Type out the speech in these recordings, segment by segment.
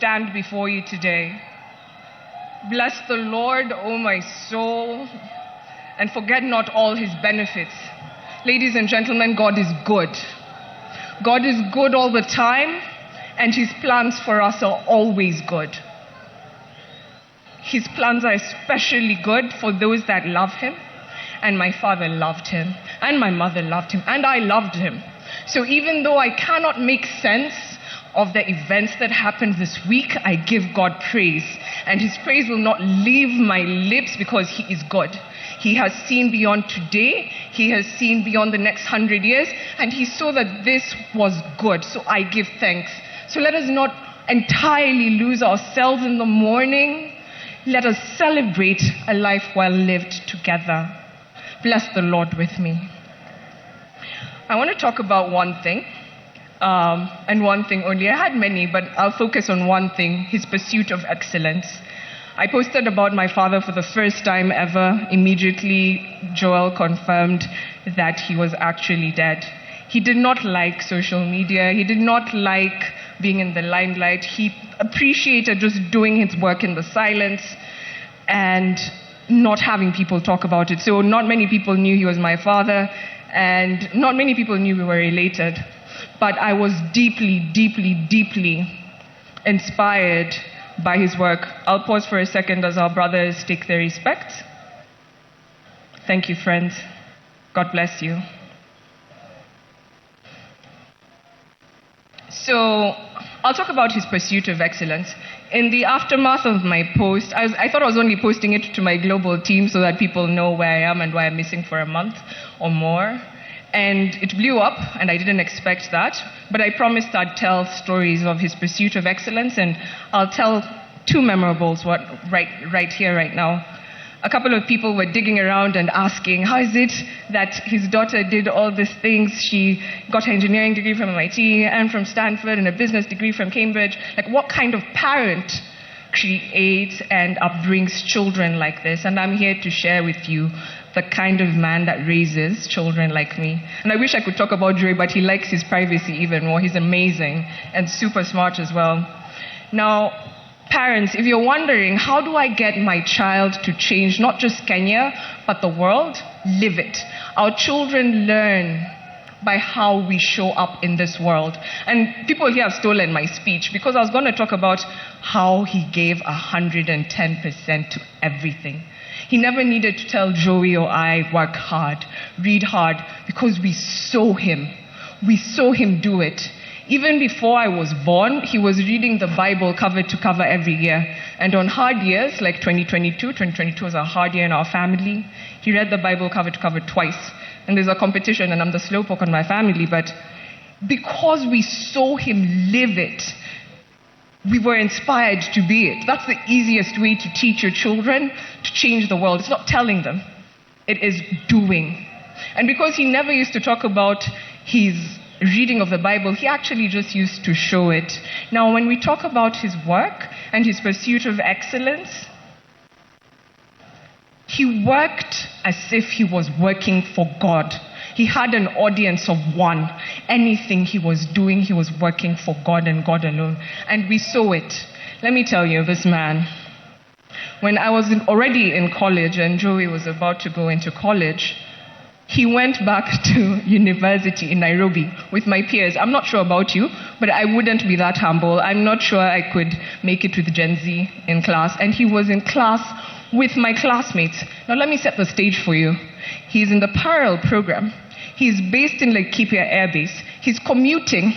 stand before you today. Bless the Lord, O my soul, and forget not all his benefits. Ladies and gentlemen, God is good. God is good all the time, and his plans for us are always good. His plans are especially good for those that love him, and my father loved him, and my mother loved him, and I loved him. So even though I cannot make sense of the events that happened this week, I give God praise. And his praise will not leave my lips because he is good. He has seen beyond today. He has seen beyond the next 100 years. And he saw that this was good. So I give thanks. So let us not entirely lose ourselves in the morning. Let us celebrate a life well lived together. Bless the Lord with me. I want to talk about one thing. And one thing only. I had many, but I'll focus on one thing, his pursuit of excellence. I posted about my father for the first time ever. Immediately, Joel confirmed that he was actually dead. He did not like social media. He did not like being in the limelight. He appreciated just doing his work in the silence and not having people talk about it. So not many people knew he was my father, and not many people knew we were related. But I was deeply, deeply, deeply inspired by his work. I'll pause for a second as our brothers take their respects. Thank you, friends. God bless you. So I'll talk about his pursuit of excellence. In the aftermath of my post, I thought I was only posting it to my global team so that people know where I am and why I'm missing for a month or more. And it blew up, and I didn't expect that. But I promised I'd tell stories of his pursuit of excellence, and I'll tell two memorables right here, right now. A couple of people were digging around and asking, how is it that his daughter did all these things? She got her engineering degree from MIT and from Stanford and a business degree from Cambridge. Like, what kind of parent creates and upbrings children like this? And I'm here to share with you the kind of man that raises children like me. And I wish I could talk about Joey, but he likes his privacy even more. He's amazing and super smart as well. Now, parents, if you're wondering, how do I get my child to change not just Kenya, but the world? Live it. Our children learn by how we show up in this world. And people here have stolen my speech because I was going to talk about how he gave 110% to everything. He never needed to tell Joey or I, work hard, read hard, because we saw him. We saw him do it. Even before I was born, he was reading the Bible cover to cover every year. And on hard years, like 2022 was a hard year in our family, he read the Bible cover to cover twice. And there's a competition, and I'm the slowpoke on my family, but because we saw him live it, we were inspired to be it. That's the easiest way to teach your children to change the world. It's not telling them. It is doing. And because he never used to talk about his reading of the Bible, he actually just used to show it. Now, when we talk about his work and his pursuit of excellence, he worked as if he was working for God. He had an audience of one. Anything he was doing, he was working for God and God alone. And we saw it. Let me tell you, this man, when I was already in college and Joey was about to go into college, he went back to university in Nairobi with my peers. I'm not sure about you, but I wouldn't be that humble. I'm not sure I could make it with Gen Z in class. And he was in class with my classmates. Now let me set the stage for you. He's in the parallel program. He's based in Laikipia Air Base. He's commuting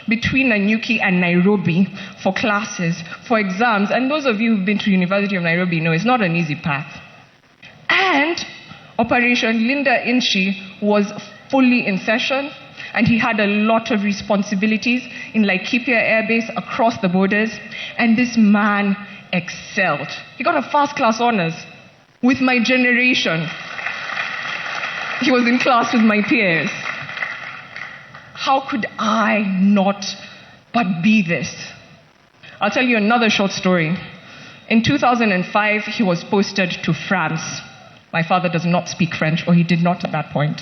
between Nanyuki and Nairobi for classes, for exams. And those of you who've been to University of Nairobi know it's not an easy path. And Operation Linda Inchi was fully in session, and he had a lot of responsibilities in Laikipia Air Base across the borders. And this man excelled. He got a first class honors with my generation. He was in class with my peers. How could I not but be this? I'll tell you another short story. In 2005, he was posted to France. My father does not speak French, or he did not at that point.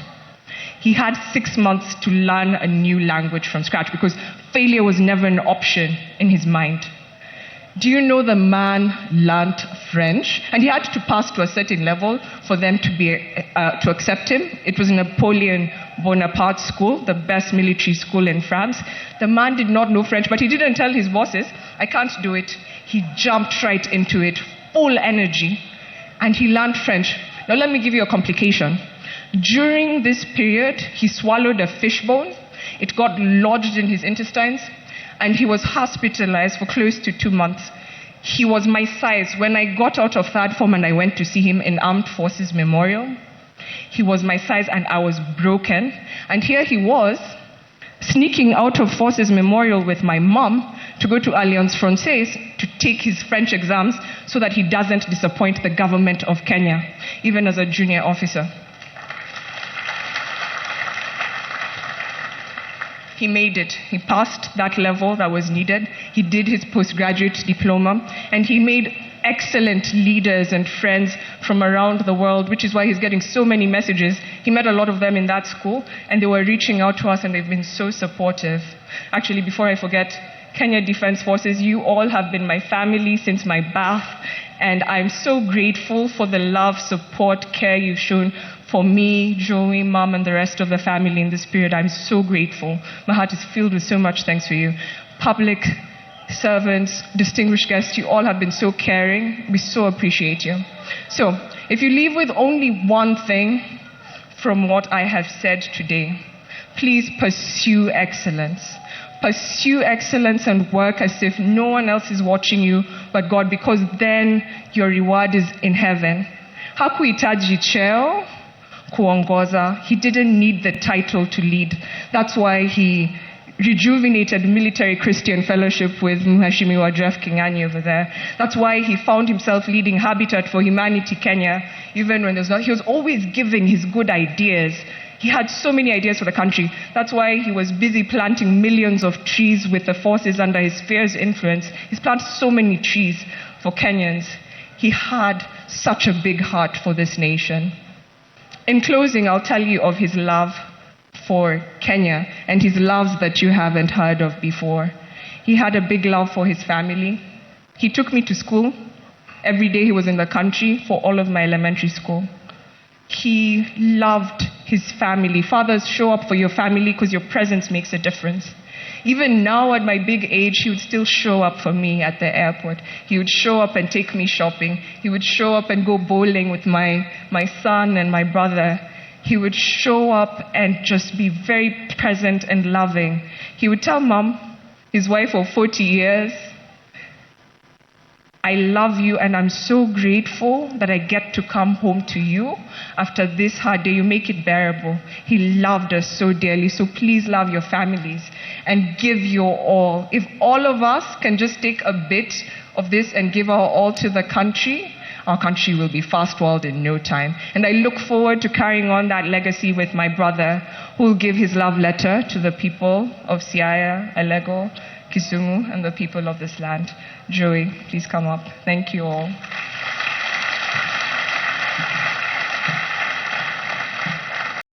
He had 6 months to learn a new language from scratch because failure was never an option in his mind. Do you know the man learnt French? And he had to pass to a certain level for them to accept him. It was Napoleon Bonaparte School, the best military school in France. The man did not know French, but he didn't tell his bosses, I can't do it. He jumped right into it, full energy, and he learned French. Now let me give you a complication. During this period, he swallowed a fish bone. It got lodged in his intestines, and he was hospitalized for close to 2 months. He was my size. When I got out of third form and I went to see him in Armed Forces Memorial, he was my size and I was broken. And here he was, sneaking out of Forces Memorial with my mom to go to Alliance Francaise to take his French exams so that he doesn't disappoint the government of Kenya, even as a junior officer. He made it. He passed that level that was needed. He did his postgraduate diploma, and he made excellent leaders and friends from around the world, which is why he's getting so many messages. He met a lot of them in that school, and they were reaching out to us, and they've been so supportive. Actually, before I forget, Kenya Defense Forces, you all have been my family since my birth, and I'm so grateful for the love, support, care you've shown for me, Joey, Mom, and the rest of the family in this period. I'm so grateful. My heart is filled with so much thanks for you. Public servants, distinguished guests, you all have been so caring. We so appreciate you. So, if you leave with only one thing from what I have said today, please pursue excellence. Pursue excellence and work as if no one else is watching you but God, because then your reward is in heaven. Hakuhitaji cheo kuongoza. He didn't need the title to lead. That's why he rejuvenated Military Christian Fellowship with Mheshimiwa Jeff Kingani over there. That's why he found himself leading Habitat for Humanity Kenya, even when there's not. He was always giving his good ideas. He had so many ideas for the country. That's why he was busy planting millions of trees with the forces under his fierce influence. He's planted so many trees for Kenyans. He had such a big heart for this nation. In closing, I'll tell you of his love for Kenya and his loves that you haven't heard of before. He had a big love for his family. He took me to school. Every day he was in the country for all of my elementary school. He loved his family. Fathers, show up for your family because your presence makes a difference. Even now at my big age, he would still show up for me at the airport. He would show up and take me shopping. He would show up and go bowling with my son and my brother. He would show up and just be very present and loving. He would tell Mom, his wife of 40 years, I love you and I'm so grateful that I get to come home to you after this hard day. You make it bearable. He loved us so dearly. So please love your families and give your all. If all of us can just take a bit of this and give our all to the country, our country will be fast-forward in no time. And I look forward to carrying on that legacy with my brother, who will give his love letter to the people of Siaya, Alego, Kisumu, and the people of this land. Joey, please come up. Thank you all.